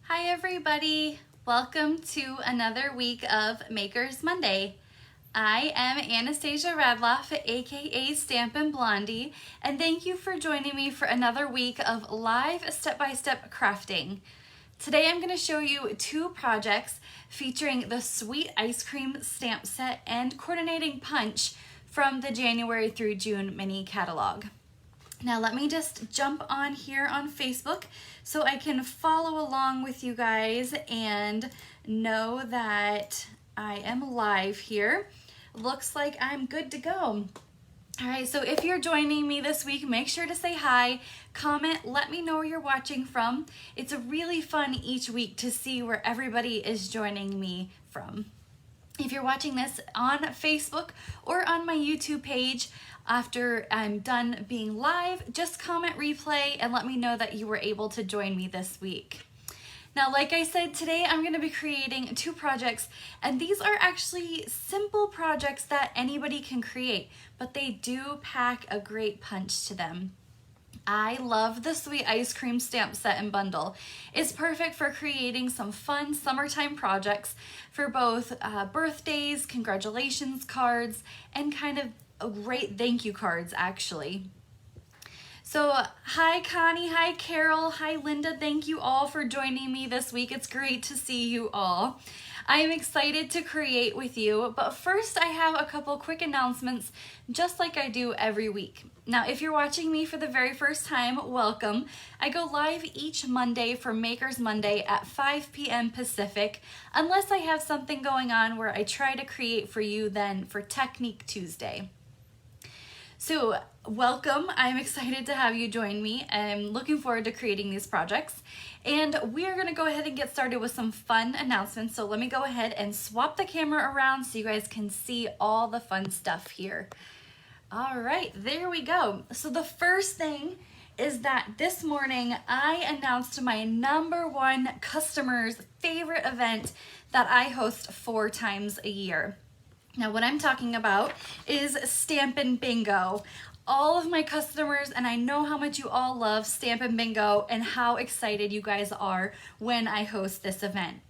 Hi everybody, welcome to another week of Makers Monday. I am Anastasia Radloff, aka Stampin' Blondie, and thank you for joining me for another week of live step-by-step crafting. Today I'm going to show you two projects featuring the Sweet Ice Cream stamp set and coordinating punch from the January through June mini catalog. Now let me just jump on here on Facebook so I can follow along with you guys and know that I am live here. Looks like I'm good to go. All right, so if you're joining me this week, make sure to say hi, comment, let me know where you're watching from. It's really fun each week to see where everybody is joining me from. If you're watching this on Facebook or on my YouTube page, after I'm done being live, just comment replay and let me know that you were able to join me this week. Now, like I said, today I'm going to be creating two projects, and these are actually simple projects that anybody can create, but they do pack a great punch to them. I love the Sweet Ice Cream stamp set and bundle. It's perfect for creating some fun summertime projects for both birthdays, congratulations cards, and kind of great thank you cards actually. So hi Connie, hi Carol, hi Linda, thank you all for joining me this week. It's great to see you all. I am excited to create with you, but first I have a couple quick announcements just like I do every week. Now, if you're watching me for the very first time, welcome. I go live each Monday for Makers Monday at 5 p.m. Pacific, unless I have something going on where I try to create for you then for Technique Tuesday. So welcome, I'm excited to have you join me. I'm looking forward to creating these projects. And we are gonna go ahead and get started with some fun announcements. So let me go ahead and swap the camera around so you guys can see all the fun stuff here. All right, there we go. So the first thing is that this morning I announced my #1 customer's favorite event that I host 4 times a year. Now what I'm talking about is Stampin' Bingo. All of my customers, and I know how much you all love Stampin' Bingo and how excited you guys are when I host this event.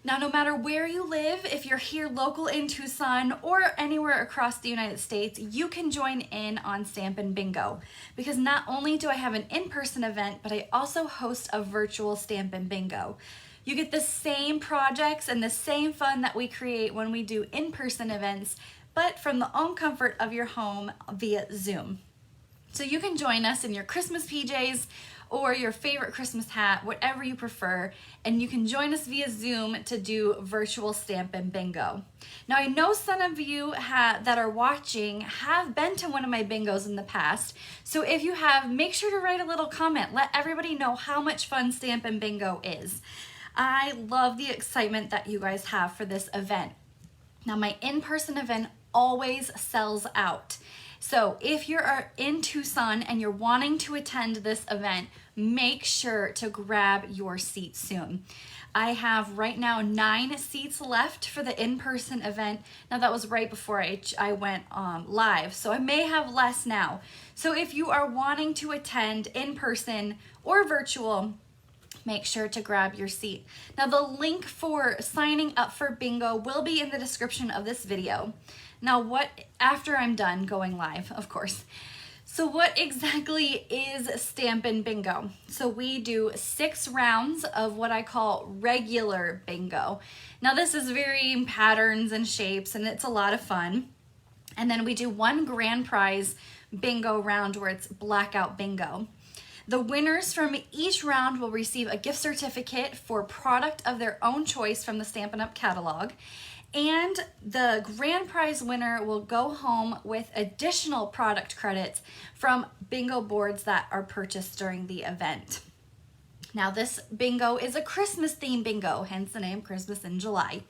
Now, no matter where you live, if you're here local in Tucson or anywhere across the United States, you can join in on Stampin' Bingo, because not only do I have an in-person event, but I also host a virtual Stampin' Bingo. You get the same projects and the same fun that we create when we do in-person events, but from the own comfort of your home via Zoom. So you can join us in your Christmas PJs or your favorite Christmas hat, whatever you prefer, and you can join us via Zoom to do virtual Stampin' Bingo. Now, I know some of you that are watching have been to one of my bingos in the past, so if you have, make sure to write a little comment. Let everybody know how much fun Stampin' Bingo is. I love the excitement that you guys have for this event. Now, my in-person event always sells out. So if you're in Tucson and you're wanting to attend this event, make sure to grab your seat soon. I have right now 9 seats left for the in-person event. Now that was right before I went live, so I may have less now. So if you are wanting to attend in person or virtual, make sure to grab your seat. Now the link for signing up for bingo will be in the description of this video. Now after I'm done going live, of course. So what exactly is Stampin' Bingo? So we do 6 rounds of what I call regular bingo. Now this is varying patterns and shapes, and it's a lot of fun. And then we do 1 grand prize bingo round where it's blackout bingo. The winners from each round will receive a gift certificate for product of their own choice from the Stampin' Up! Catalog. And the grand prize winner will go home with additional product credits from bingo boards that are purchased during the event. Now this bingo is a Christmas themed bingo, hence the name Christmas in July.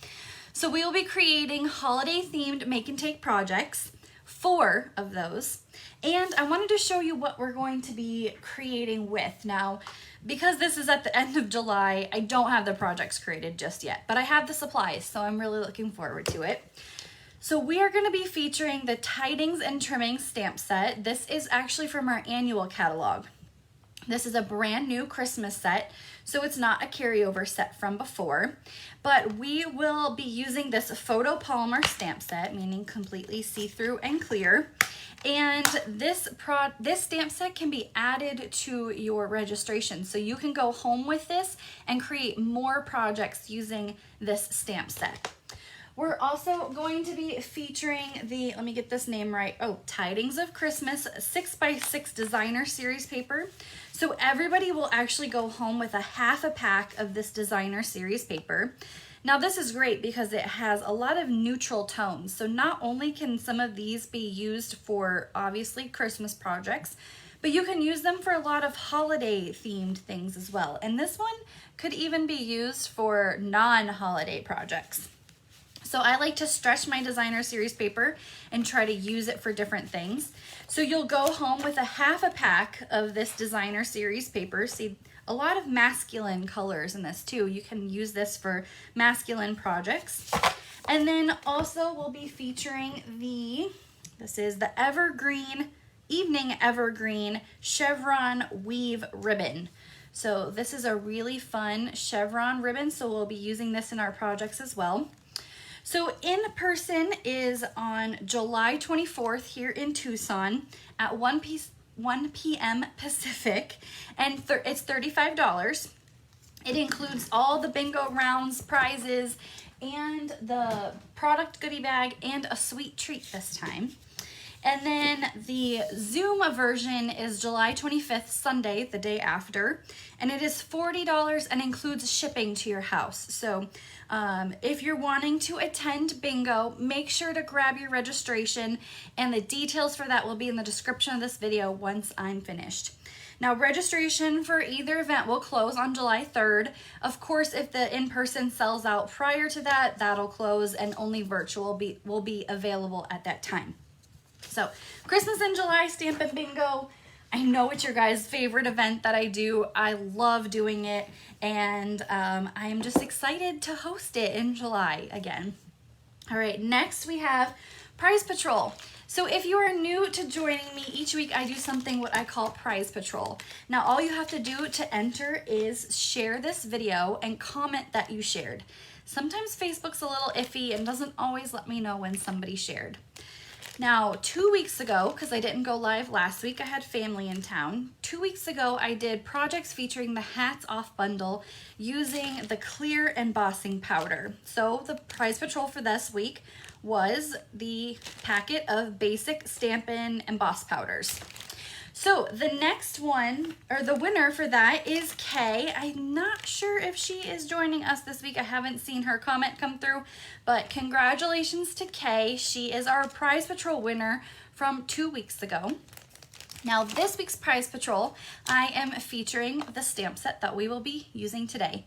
So we will be creating holiday themed make and take projects, 4 of those. And I wanted to show you what we're going to be creating with. Now, because this is at the end of July, I don't have the projects created just yet, but I have the supplies, so I'm really looking forward to it. So we are going to be featuring the Tidings and Trimmings stamp set. This is actually from our annual catalog. This is a brand new Christmas set. so it's not a carryover set from before, but we will be using this photopolymer stamp set, meaning completely see-through and clear. And this stamp set can be added to your registration. So you can go home with this and create more projects using this stamp set. We're also going to be featuring the, let me get this name right, Tidings of Christmas 6x6 designer series paper. So everybody will actually go home with a half a pack of this designer series paper. Now this is great because it has a lot of neutral tones. So not only can some of these be used for obviously Christmas projects, but you can use them for a lot of holiday themed things as well. And this one could even be used for non-holiday projects. So I like to stretch my designer series paper and try to use it for different things. So you'll go home with a half a pack of this designer series paper. See, a lot of masculine colors in this too. You can use this for masculine projects. And then also we'll be featuring this is the Evening Evergreen Chevron Weave Ribbon. So this is a really fun chevron ribbon, so we'll be using this in our projects as well. So in person is on July 24th here in Tucson at 1 p.m. Pacific, and it's $35. It includes all the bingo rounds, prizes, and the product goodie bag, and a sweet treat this time. And then the Zoom version is July 25th, Sunday, the day after, and it is $40 and includes shipping to your house. So if you're wanting to attend bingo, make sure to grab your registration, and the details for that will be in the description of this video once I'm finished. Now, registration for either event will close on July 3rd. Of course, if the in-person sells out prior to that, that'll close, and only virtual will be available at that time. So, Christmas in July, Stampin' Bingo. I know it's your guys' favorite event that I do. I love doing it, and I'm just excited to host it in July again. All right, next we have Prize Patrol. So if you are new to joining me, each week I do something what I call Prize Patrol. Now all you have to do to enter is share this video and comment that you shared. Sometimes Facebook's a little iffy and doesn't always let me know when somebody shared. Now, 2 weeks ago, because I didn't go live last week, I had family in town. 2 weeks ago, I did projects featuring the Hats Off bundle using the clear embossing powder. So the Prize Patrol for this week was the packet of basic Stampin' emboss powders. So the next one, or the winner for that, is Kay. I'm not sure if she is joining us this week. I haven't seen her comment come through, but congratulations to Kay. She is our Prize Patrol winner from 2 weeks ago. Now this week's Prize Patrol, I am featuring the stamp set that we will be using today.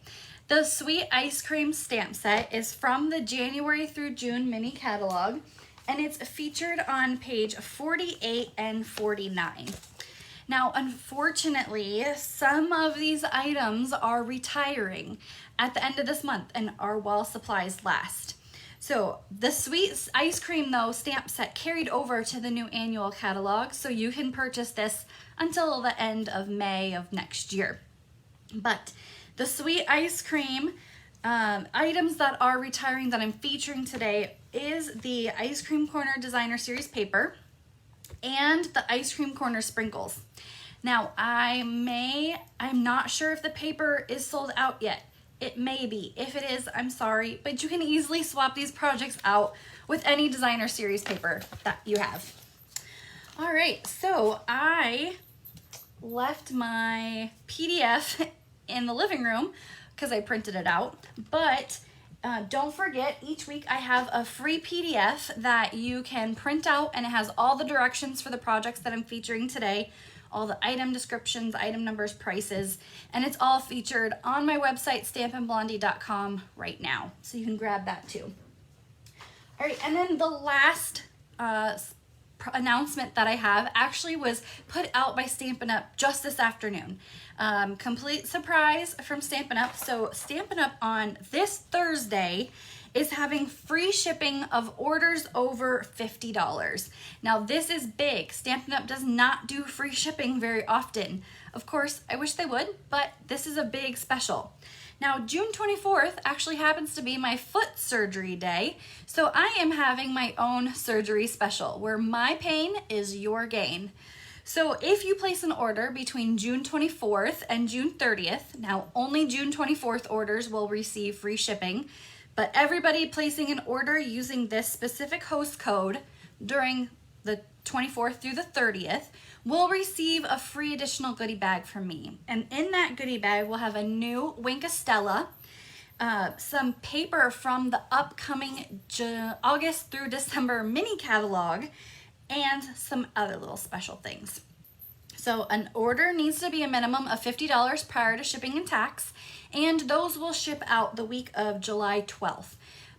The Sweet Ice Cream stamp set is from the January through June mini catalog, and it's featured on page 48 and 49. Now, unfortunately, some of these items are retiring at the end of this month and are while supplies last. So the Sweet Ice Cream, though, stamp set carried over to the new annual catalog, so you can purchase this until the end of May of next year. But the Sweet Ice Cream items that are retiring that I'm featuring today is the Ice Cream Corner Designer Series paper and the Ice Cream Corner sprinkles. Now, I'm not sure if the paper is sold out yet. It may be. If it is, I'm sorry, but you can easily swap these projects out with any designer series paper that you have. All right, so I left my PDF in the living room because I printed it out, but don't forget, each week I have a free PDF that you can print out, and it has all the directions for the projects that I'm featuring today, all the item descriptions, item numbers, prices, and it's all featured on my website, stampinblondie.com right now. So you can grab that too. All right, and then the last announcement that I have actually was put out by Stampin' Up! Just this afternoon. Complete surprise from Stampin' Up! So Stampin' Up! On this Thursday is having free shipping of orders over $50. Now this is big. Stampin' Up! Does not do free shipping very often. Of course, I wish they would, but this is a big special. Now, June 24th actually happens to be my foot surgery day, so I am having my own surgery special where my pain is your gain. So if you place an order between June 24th and June 30th, now only June 24th orders will receive free shipping, but everybody placing an order using this specific host code during the 24th through the 30th will receive a free additional goodie bag from me. And in that goodie bag, we'll have a new Wink of Stella, some paper from the upcoming August through December mini catalog, and some other little special things. So an order needs to be a minimum of $50 prior to shipping and tax, and those will ship out the week of July 12th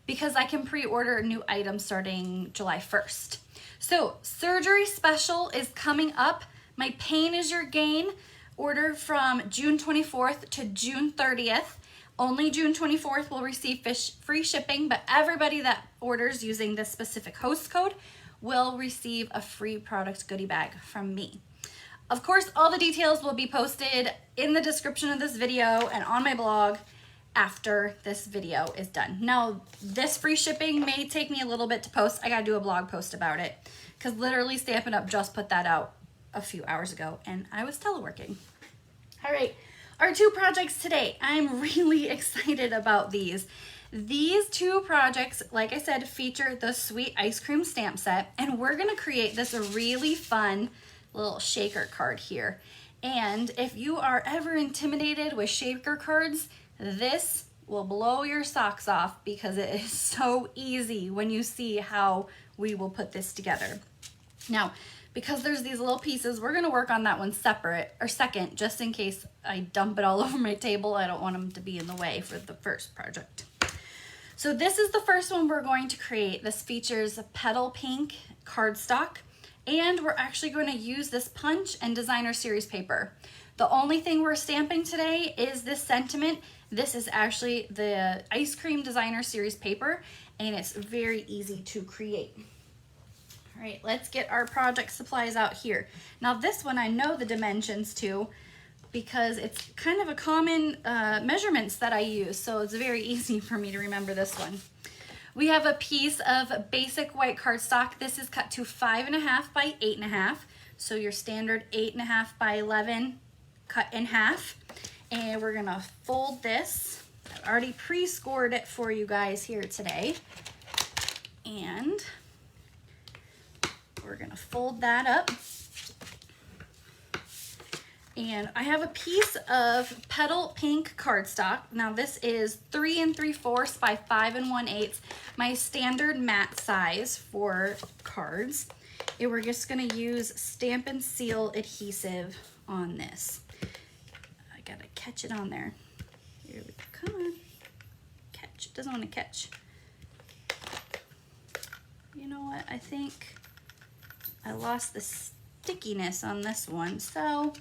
because I can pre-order new items starting July 1st. So surgery special is coming up. My pain is your gain. Order from June 24th to June 30th. Only June 24th will receive free shipping, but everybody that orders using this specific host code will receive a free product goodie bag from me. Of course, all the details will be posted in the description of this video and on my blog after this video is done. Now, this free shipping may take me a little bit to post. I gotta do a blog post about it because literally Stampin' Up! Just put that out a few hours ago and I was teleworking. All right, our two projects today. I'm really excited about these. These two projects, like I said, feature the Sweet Ice Cream stamp set, and we're gonna create this really fun little shaker card here. And if you are ever intimidated with shaker cards, this will blow your socks off because it is so easy when you see how we will put this together. Now, because there's these little pieces, we're gonna work on that one second, just in case I dump it all over my table. I don't want them to be in the way for the first project. So this is the first one we're going to create. This features a petal pink cardstock, and we're actually going to use this punch and designer series paper. The only thing we're stamping today is this sentiment. This is actually the ice cream designer series paper, and it's very easy to create. All right, let's get our project supplies out here. Now this one I know the dimensions to because it's kind of a common measurements that I use, so it's very easy for me to remember this one. We have a piece of basic white cardstock. This is cut to 5.5 by 8.5, so your standard 8.5 by 11 cut in half. And we're gonna fold this. I've already pre-scored it for you guys here today. And we're gonna fold that up. And I have a piece of petal pink cardstock. Now this is 3 3/4 by 5 1/8, my standard mat size for cards. And we're just gonna use Stampin' Seal adhesive on this. I gotta catch it on there. Here we go, come on. Catch, it doesn't wanna catch. You know what, I think I lost the stickiness on this one, so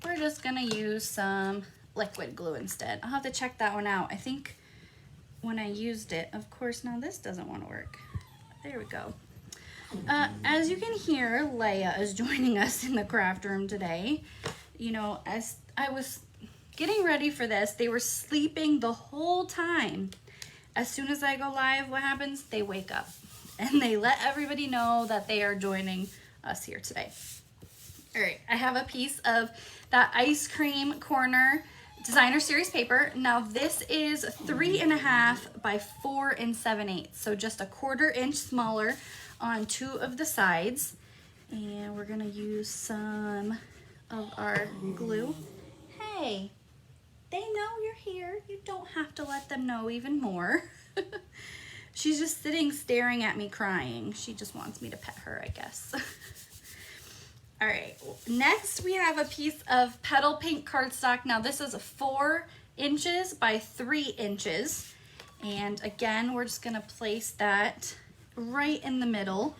we're just gonna use some liquid glue instead. I'll have to check that one out. I think when I used it, of course, now this doesn't wanna work. There we go. As you can hear, Leia is joining us in the craft room today. You know, as I was getting ready for this, they were sleeping the whole time. As soon as I go live, what happens? They wake up and they let everybody know that they are joining us here today. All right, I have a piece of that ice cream corner designer series paper. Now this is 3.5 by 4 7/8, so just a 1/4 inch smaller on 2 of the sides. And we're gonna use some of our glue. Hey, they know you're here. You don't have to let them know even more. She's just sitting staring at me crying. She just wants me to pet her, I guess. All right, next we have a piece of petal pink cardstock. Now this is 4 inches by 3 inches. And again, we're just gonna place that right in the middle.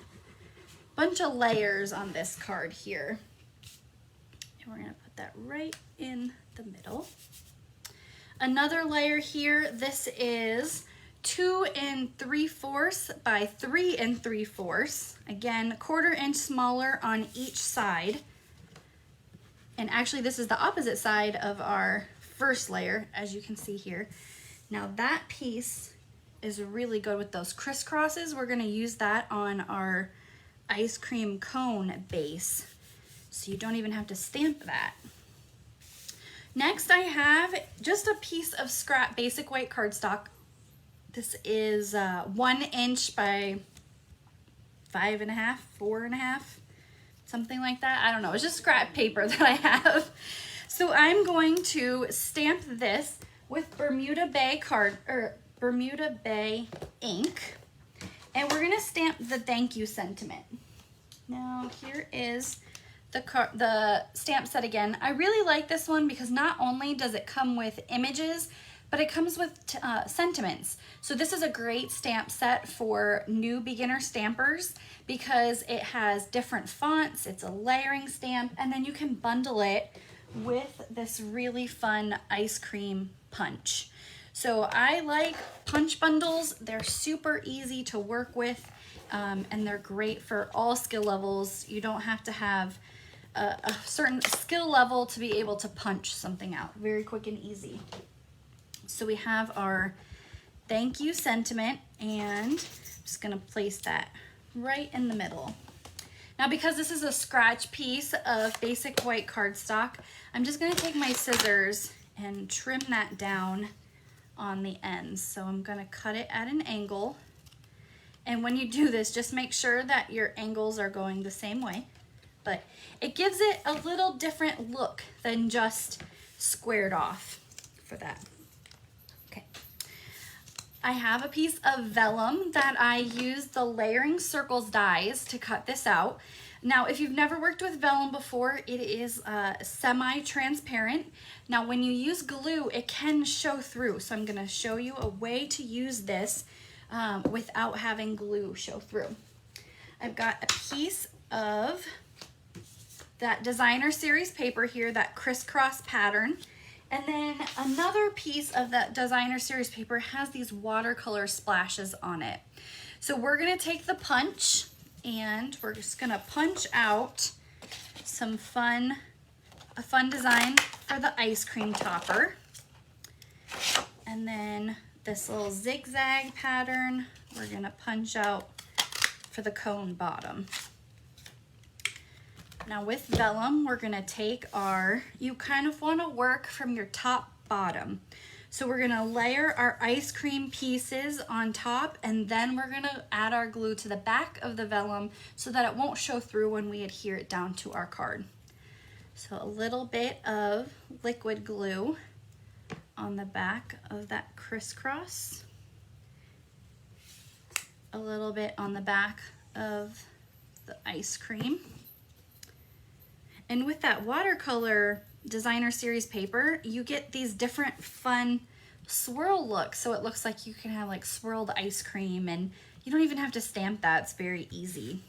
Bunch of layers on this card here. And we're gonna put that right in the middle. Another layer here, this is 2 3/4 by 3 3/4. Again, 1/4 inch smaller on each side. And actually this is the opposite side of our first layer, as you can see here. Now that piece is really good with those crisscrosses. We're gonna use that on our ice cream cone base, so you don't even have to stamp that. Next, I have just a piece of scrap basic white cardstock. This is 1 inch by 5.5, 4.5, something like that. I don't know, it's just scrap paper that I have. So I'm going to stamp this with Bermuda Bay ink, and we're gonna stamp the thank you sentiment. Now here is the stamp set again. I really like this one because not only does it come with images, but it comes with sentiments. So this is a great stamp set for new beginner stampers because it has different fonts, it's a layering stamp, and then you can bundle it with this really fun ice cream punch. So I like punch bundles. They're super easy to work with, and they're great for all skill levels. You don't have to have a certain skill level to be able to punch something out. Very quick and easy. So we have our thank you sentiment, and I'm just gonna place that right in the middle. Now because this is a scratch piece of basic white cardstock, I'm just gonna take my scissors and trim that down on the ends. So I'm gonna cut it at an angle. And when you do this, just make sure that your angles are going the same way. But it gives it a little different look than just squared off for that. Okay. I have a piece of vellum that I used the layering circles dies to cut this out. Now, if you've never worked with vellum before, it is semi-transparent. Now, when you use glue, it can show through. So I'm gonna show you a way to use this without having glue show through. I've got a piece of that designer series paper here, that crisscross pattern. And then another piece of that designer series paper has these watercolor splashes on it. So we're gonna take the punch and we're just gonna punch out a fun design for the ice cream topper. And then this little zigzag pattern, we're gonna punch out for the cone bottom. Now with vellum, we're gonna take you kind of wanna work from your top bottom. So we're gonna layer our ice cream pieces on top, and then we're gonna add our glue to the back of the vellum so that it won't show through when we adhere it down to our card. So a little bit of liquid glue on the back of that crisscross. A little bit on the back of the ice cream. And with that watercolor designer series paper, you get these different fun swirl looks. So it looks like you can have like swirled ice cream, and you don't even have to stamp that. It's very easy.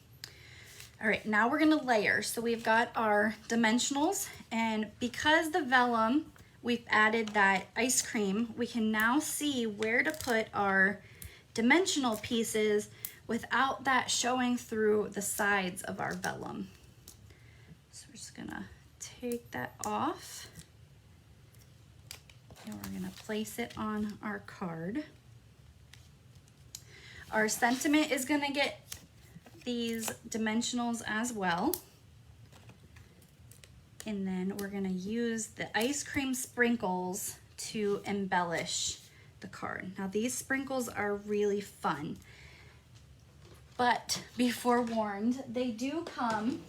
All right, now we're gonna layer. So we've got our dimensionals, and because the vellum, we've added that ice cream, we can now see where to put our dimensional pieces without that showing through the sides of our vellum. So we're just gonna take that off, and we're gonna place it on our card. Our sentiment is gonna get these dimensionals as well. And then we're gonna use the ice cream sprinkles to embellish the card. Now these sprinkles are really fun, but be forewarned, they do come,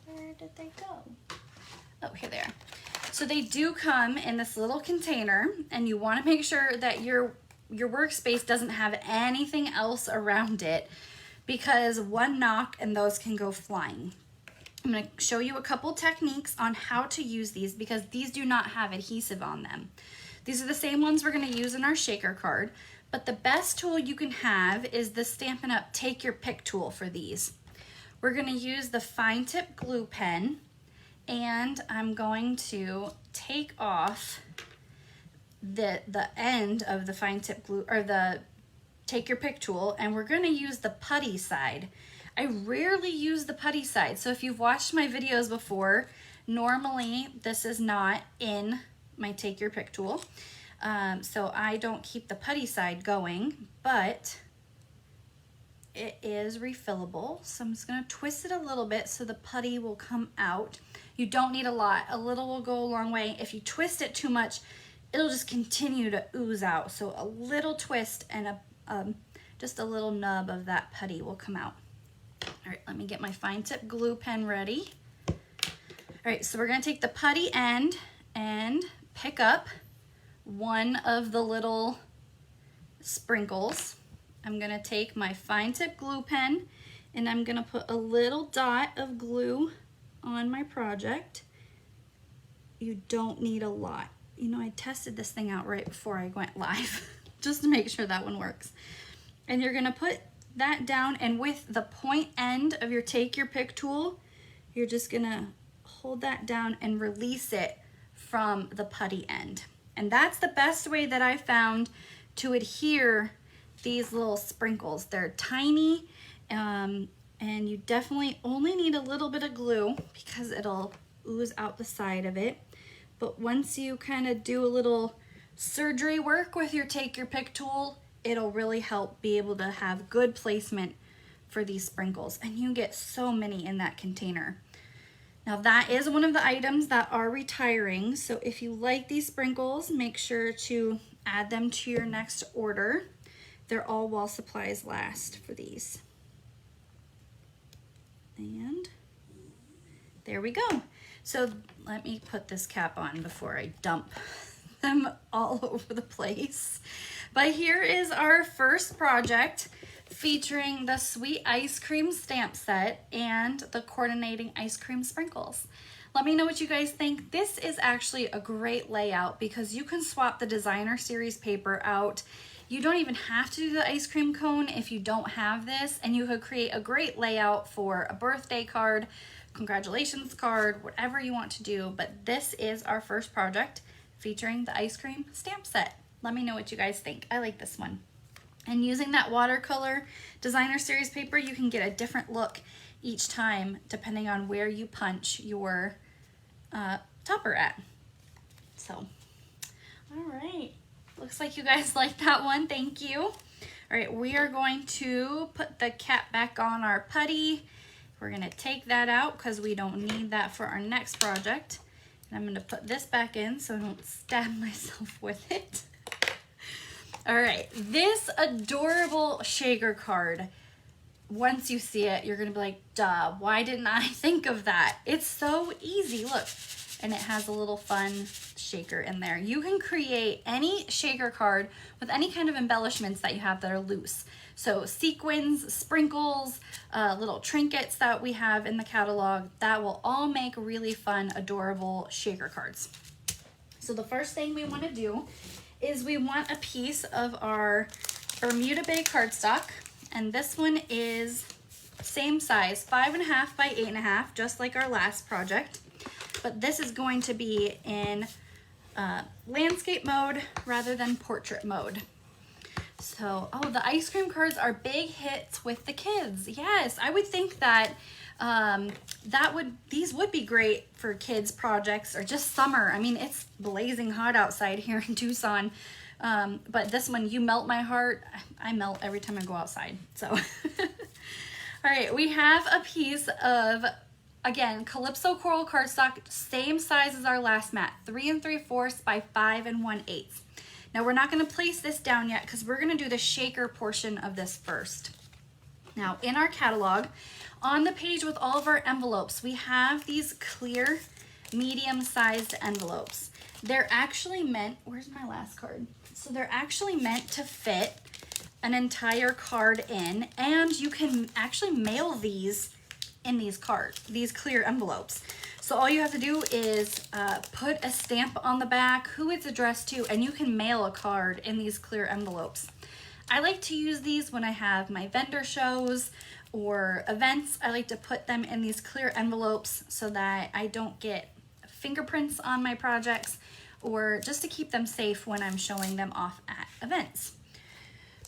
where did they go? Oh, here they are. So they do come in this little container, and you wanna make sure that your workspace doesn't have anything else around it, because one knock and those can go flying. I'm gonna show you a couple techniques on how to use these, because these do not have adhesive on them. These are the same ones we're gonna use in our shaker card, but the best tool you can have is the Stampin' Up! Take Your Pick tool for these. We're gonna use the fine tip glue pen, and I'm going to take off the end of the fine tip glue, or the Take Your Pick tool, and we're gonna use the putty side. I rarely use the putty side, so if you've watched my videos before, Normally, this is not in my Take Your Pick tool, so I don't keep the putty side going, but it is refillable. So I'm just gonna twist it a little bit so the putty will come out. You don't need a lot. A little will go a long way. If you twist it too much, it'll just continue to ooze out. So a little twist and just a little nub of that putty will come out. All right, let me get my fine tip glue pen ready. All right, so we're gonna take the putty end and pick up one of the little sprinkles. I'm gonna take my fine tip glue pen and I'm gonna put a little dot of glue on my project. You don't need a lot. You know, I tested this thing out right before I went live just to make sure that one works. And you're gonna put that down, and with the point end of your Take Your Pick tool, you're just gonna hold that down and release it from the putty end. And that's the best way that I found to adhere these little sprinkles. They're tiny, and you definitely only need a little bit of glue because it'll ooze out the side of it. But once you kind of do a little surgery work with your Take Your Pick tool, it'll really help be able to have good placement for these sprinkles. And you get so many in that container. Now that is one of the items that are retiring. So if you like these sprinkles, make sure to add them to your next order. They're all while supplies last for these. And there we go. So let me put this cap on before I dump them all over the place. But here is our first project featuring the sweet ice cream stamp set and the coordinating ice cream sprinkles. Let me know what you guys think. This is actually a great layout because you can swap the designer series paper out. You don't even have to do the ice cream cone if you don't have this, and you could create a great layout for a birthday card, congratulations card, whatever you want to do. But this is our first project featuring the ice cream stamp set. Let me know what you guys think. I like this one. And using that watercolor designer series paper, you can get a different look each time depending on where you punch your topper at. So, all right. Looks like you guys like that one. Thank you. All right, we are going to put the cap back on our putty. We're gonna take that out because we don't need that for our next project. And I'm gonna put this back in so I don't stab myself with it. All right, this adorable shaker card, once you see it, you're gonna be like, duh, why didn't I think of that? It's so easy, look. And it has a little fun shaker in there. You can create any shaker card with any kind of embellishments that you have that are loose. So sequins, sprinkles, little trinkets that we have in the catalog, that will all make really fun, adorable shaker cards. So the first thing we want to do is we want a piece of our Bermuda Bay cardstock, and this one is same size, 5.5 by 8.5, just like our last project. But this is going to be in landscape mode rather than portrait mode. So, oh, the ice cream cards are big hits with the kids. Yes, I would think that these would be great for kids projects or just summer. I mean, it's blazing hot outside here in Tucson. But this one, You Melt My Heart, I melt every time I go outside. So, all right, we have a piece of, again, Calypso Coral cardstock, same size as our last mat, 3 3/4 by 5 1/8. Now we're not going to place this down yet because we're going to do the shaker portion of this first. Now in our catalog, on the page with all of our envelopes, we have these clear medium-sized envelopes. They're actually meant, where's my last card? So they're actually meant to fit an entire card in, and you can actually mail these in these clear envelopes. So all you have to do is put a stamp on the back, who it's addressed to, and you can mail a card in these clear envelopes. I like to use these when I have my vendor shows or events. I like to put them in these clear envelopes so that I don't get fingerprints on my projects, or just to keep them safe when I'm showing them off at events.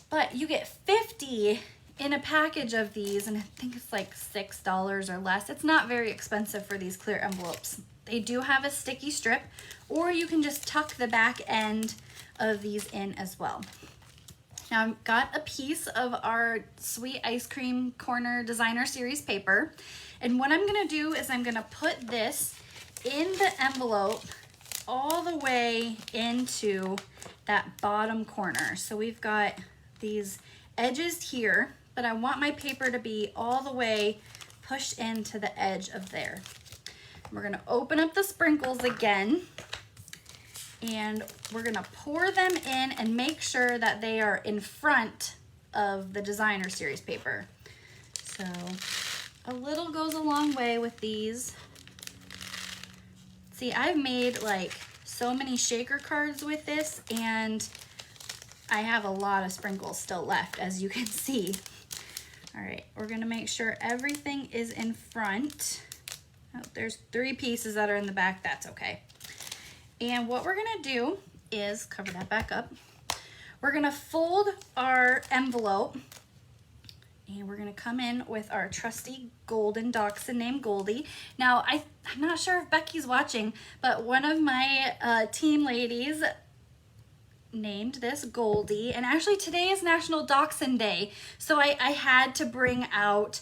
But you get 50 in a package of these, and I think it's like $6 or less. It's not very expensive for these clear envelopes. They do have a sticky strip, or you can just tuck the back end of these in as well. Now I've got a piece of our Sweet Ice Cream Corner Designer Series paper, and what I'm gonna do is I'm gonna put this in the envelope all the way into that bottom corner. So we've got these edges here, but I want my paper to be all the way pushed into the edge of there. We're gonna open up the sprinkles again, and we're gonna pour them in and make sure that they are in front of the Designer Series paper. So a little goes a long way with these. See, I've made like so many shaker cards with this, and I have a lot of sprinkles still left, as you can see. All right, we're gonna make sure everything is in front. Oh, there's 3 pieces that are in the back, that's okay. And what we're gonna do is, cover that back up, we're gonna fold our envelope, and we're gonna come in with our trusty golden dachshund named Goldie. Now, I'm not sure if Becky's watching, but one of my team ladies named this Goldie, and actually today is National Dachshund Day, so I had to bring out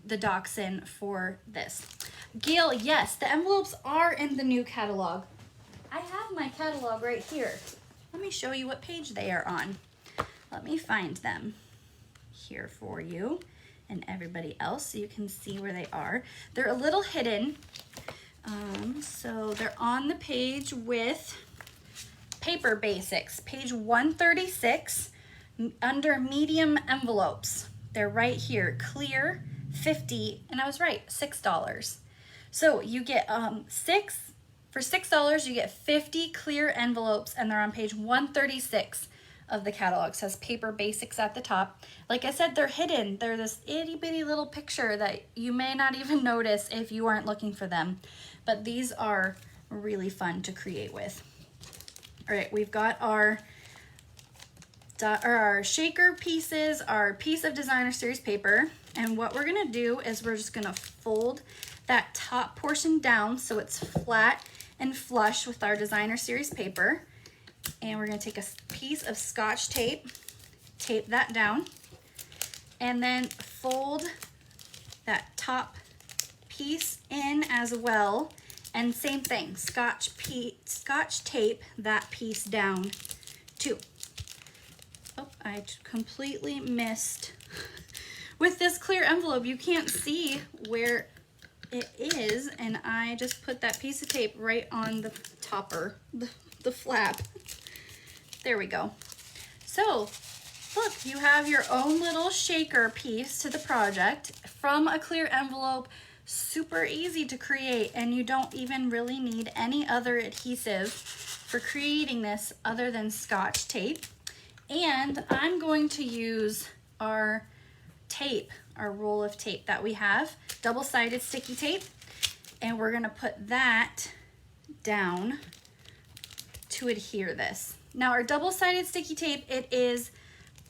the dachshund for this. Gail, yes, the envelopes are in the new catalog. I have my catalog right here. Let me show you what page they are on. Let me find them here for you and everybody else so you can see where they are. They're a little hidden. So they're on the page with Paper Basics, page 136, under medium envelopes. They're right here, clear, 50, and I was right, $6. So you get for $6, you get 50 clear envelopes, and they're on page 136 of the catalog. It says Paper Basics at the top. Like I said, they're hidden. They're this itty bitty little picture that you may not even notice if you aren't looking for them. But these are really fun to create with. All right, we've got our shaker pieces, our piece of Designer Series paper. And what we're gonna do is we're just gonna fold that top portion down so it's flat and flush with our Designer Series paper. And we're gonna take a piece of Scotch tape, tape that down, and then fold that top piece in as well. And same thing, Scotch tape that piece down too. Oh, I completely missed. With this clear envelope, you can't see where it is, and I just put that piece of tape right on the topper, the flap. There we go. So look, you have your own little shaker piece to the project from a clear envelope. Super easy to create, and you don't even really need any other adhesive for creating this other than Scotch tape. And I'm going to use our tape, our roll of tape that we have, double-sided sticky tape, and we're gonna put that down to adhere this. Now our double-sided sticky tape, it is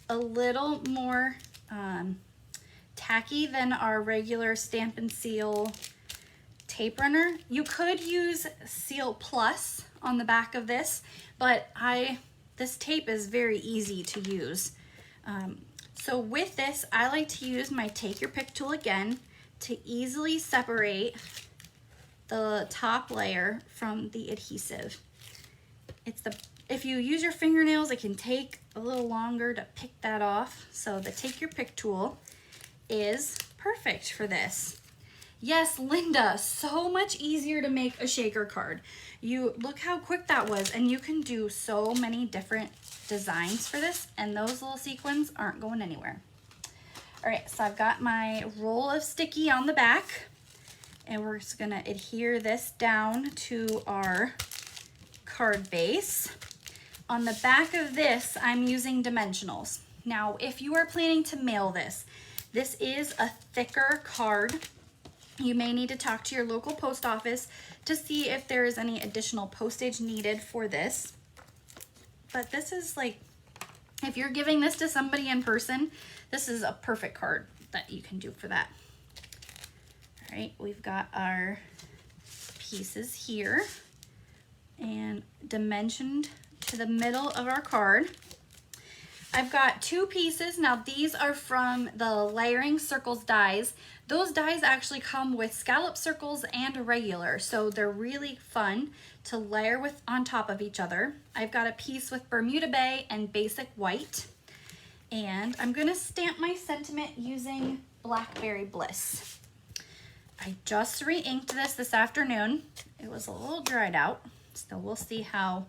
a little more tacky than our regular Stampin' Seal tape runner. You could use Seal Plus on the back of this, but this tape is very easy to use. So with this, I like to use my Take Your Pick tool again to easily separate the top layer from the adhesive. If you use your fingernails, it can take a little longer to pick that off. So the Take Your Pick tool is perfect for this. Yes, Linda, so much easier to make a shaker card. You look how quick that was, and you can do so many different designs for this, and those little sequins aren't going anywhere. All right, so I've got my roll of sticky on the back, and we're just gonna adhere this down to our card base. On the back of this, I'm using dimensionals. Now, if you are planning to mail this, this is a thicker card. You may need to talk to your local post office to see if there is any additional postage needed for this. But this is like, if you're giving this to somebody in person, this is a perfect card that you can do for that. All right, we've got our pieces here and dimensioned to the middle of our card. I've got 2 pieces. Now these are from the Layering Circles dies. Those dies actually come with scallop circles and regular, so they're really fun to layer with on top of each other. I've got a piece with Bermuda Bay and basic white, and I'm gonna stamp my sentiment using Blackberry Bliss. I just re-inked this afternoon. It was a little dried out, so we'll see how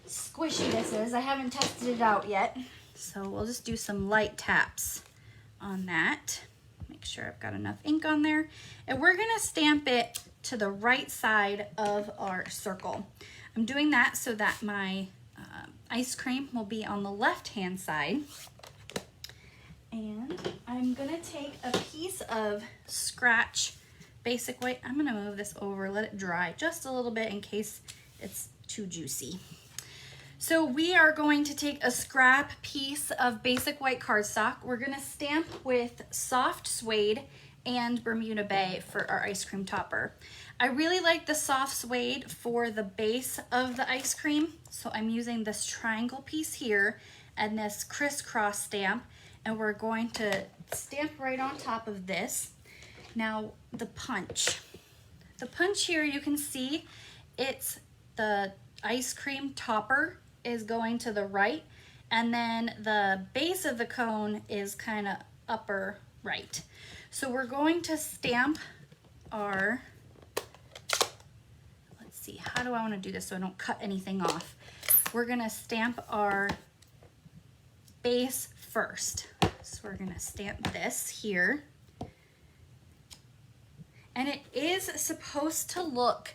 squishy this is. I haven't tested it out yet, so we'll just do some light taps on that. Make sure I've got enough ink on there, and we're gonna stamp it to the right side of our circle. I'm doing that so that my ice cream will be on the left hand side, and I'm gonna take a piece of scratch basic white. I'm gonna move this over, let it dry just a little bit in case it's too juicy. So we are going to take a scrap piece of basic white cardstock. We're gonna stamp with soft suede and Bermuda Bay for our ice cream topper. I really like the soft suede for the base of the ice cream, so I'm using this triangle piece here and this crisscross stamp, and we're going to stamp right on top of this. Now the punch. The punch here, you can see it's the ice cream topper is going to the right, and then the base of the cone is kind of upper right. So we're going to stamp our, let's see, how do I want to do this so I don't cut anything off? We're gonna stamp our base first. So we're gonna stamp this here. And it is supposed to look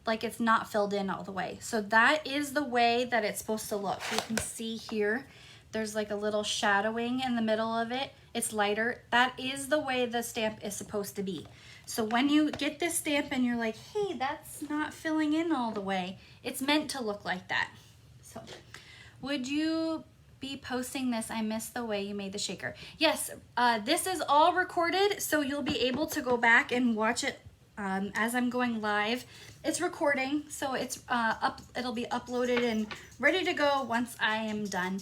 like it's not filled in all the way. So that is the way that it's supposed to look. You can see here, there's like a little shadowing in the middle of it. It's lighter. That is the way the stamp is supposed to be. So when you get this stamp and you're like, hey, that's not filling in all the way, it's meant to look like that. So would you be posting this? I missed the way you made the shaker. Yes, this is all recorded, so you'll be able to go back and watch it as I'm going live. It's recording, so it's it'll be uploaded and ready to go once I am done,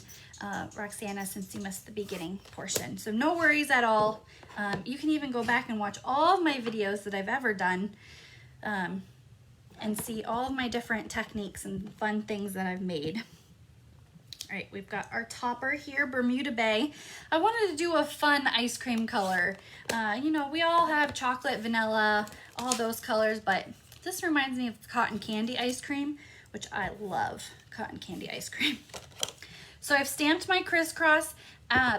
Roxana, since you missed the beginning portion. So no worries at all. You can even go back and watch all of my videos that I've ever done and see all of my different techniques and fun things that I've made. All right, we've got our topper here, Bermuda Bay. I wanted to do a fun ice cream color. You know, we all have chocolate, vanilla, all those colors, but this reminds me of cotton candy ice cream, which I love cotton candy ice cream. So I've stamped my crisscross.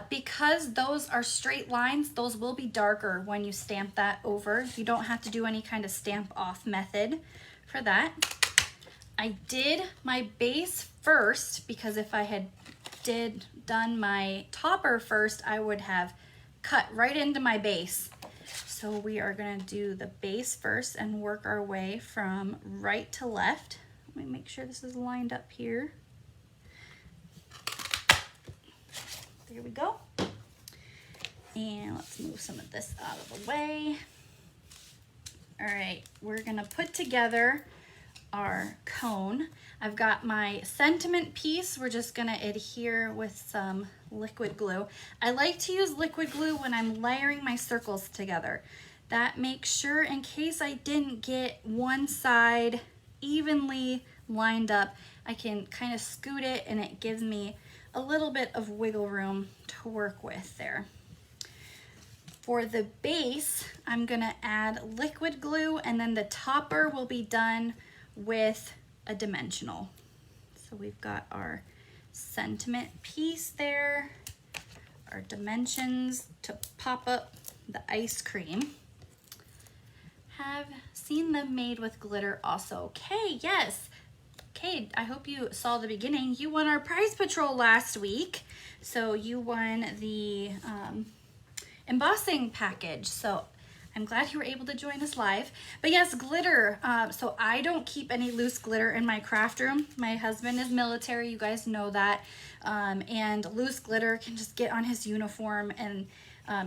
Because those are straight lines, those will be darker when you stamp that over. You don't have to do any kind of stamp off method for that. I did my base first because if I had done my topper first, I would have cut right into my base. So we are gonna do the base first and work our way from right to left. Let me make sure this is lined up here. There we go. And let's move some of this out of the way. All right, we're gonna put together our cone. I've got my sentiment piece. We're just gonna adhere with some liquid glue. I like to use liquid glue when I'm layering my circles together. That makes sure in case I didn't get one side evenly lined up, I can kind of scoot it and it gives me a little bit of wiggle room to work with there. For the base, I'm gonna add liquid glue, and then the topper will be done with a dimensional. So we've got our sentiment piece there, our dimensions to pop up the ice cream. Have seen them made with glitter also. Okay, yes. Okay, I hope you saw the beginning. You won our prize patrol last week. So you won the embossing package. So I'm glad you were able to join us live. But yes, glitter. So I don't keep any loose glitter in my craft room. My husband is military, you guys know that. And loose glitter can just get on his uniform, and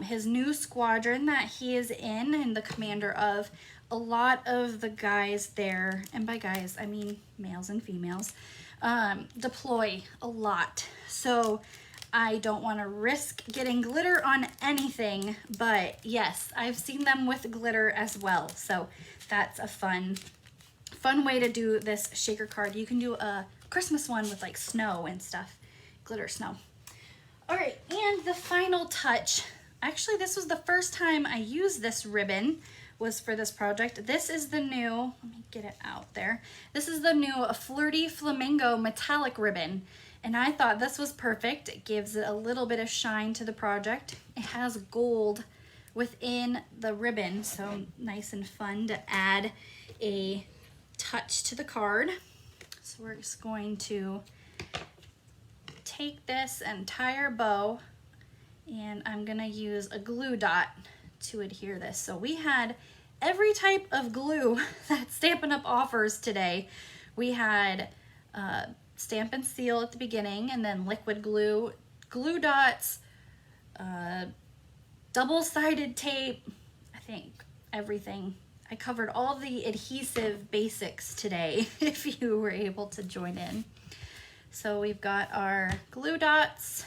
his new squadron that he is in and the commander of, a lot of the guys there, and by guys I mean males and females, deploy a lot. So I don't want to risk getting glitter on anything, but yes, I've seen them with glitter as well. So that's a fun way to do this shaker card. You can do a Christmas one with like snow and stuff, glitter snow. All right, and the final touch, actually this was the first time I used this ribbon, was for this project. This is the new, let me get it out there. This is the new Flirty Flamingo metallic ribbon. And I thought this was perfect. It gives it a little bit of shine to the project. It has gold within the ribbon, so nice and fun to add a touch to the card. So we're just going to take this entire bow, and I'm gonna use a glue dot to adhere this. So we had every type of glue that Stampin' Up! Offers today. We had Stampin' Seal at the beginning, and then liquid glue, glue dots, double-sided tape, I think everything. I covered all the adhesive basics today if you were able to join in. So we've got our glue dots,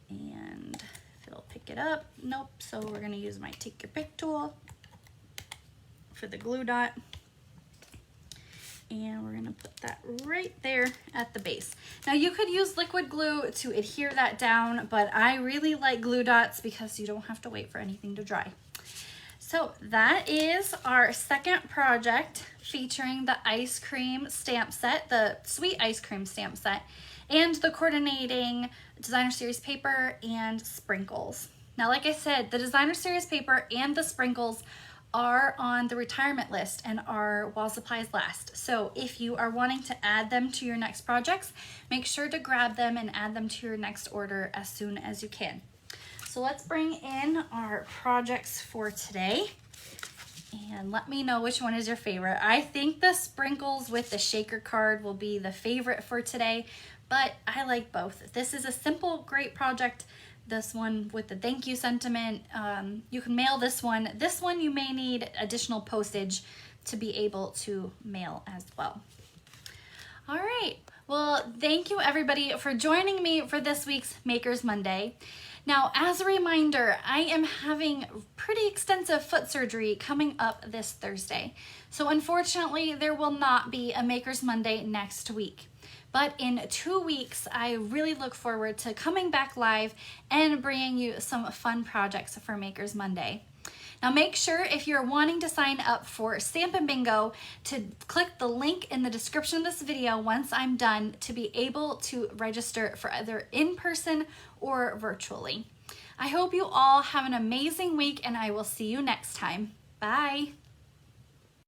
and if it'll pick it up, nope. So we're gonna use my take your pick tool for the glue dot. And we're gonna put that right there at the base. Now you could use liquid glue to adhere that down, but I really like glue dots because you don't have to wait for anything to dry. So that is our second project featuring the ice cream stamp set, the sweet ice cream stamp set, and the coordinating designer series paper and sprinkles. Now, like I said, the designer series paper and the sprinkles are on the retirement list and are while supplies last. So if you are wanting to add them to your next projects, make sure to grab them and add them to your next order as soon as you can. So let's bring in our projects for today and let me know which one is your favorite. I think the sprinkles with the shaker card will be the favorite for today, but I like both. This is a simple, great project. This one with the thank you sentiment, you can mail this one. This one you may need additional postage to be able to mail as well. All right, well, thank you everybody for joining me for this week's Makers Monday. Now, as a reminder, I am having pretty extensive foot surgery coming up this Thursday. So unfortunately, there will not be a Makers Monday next week. But in 2 weeks, I really look forward to coming back live and bringing you some fun projects for Makers Monday. Now make sure if you're wanting to sign up for Stampin' Bingo to click the link in the description of this video once I'm done to be able to register for either in person or virtually. I hope you all have an amazing week and I will see you next time. Bye.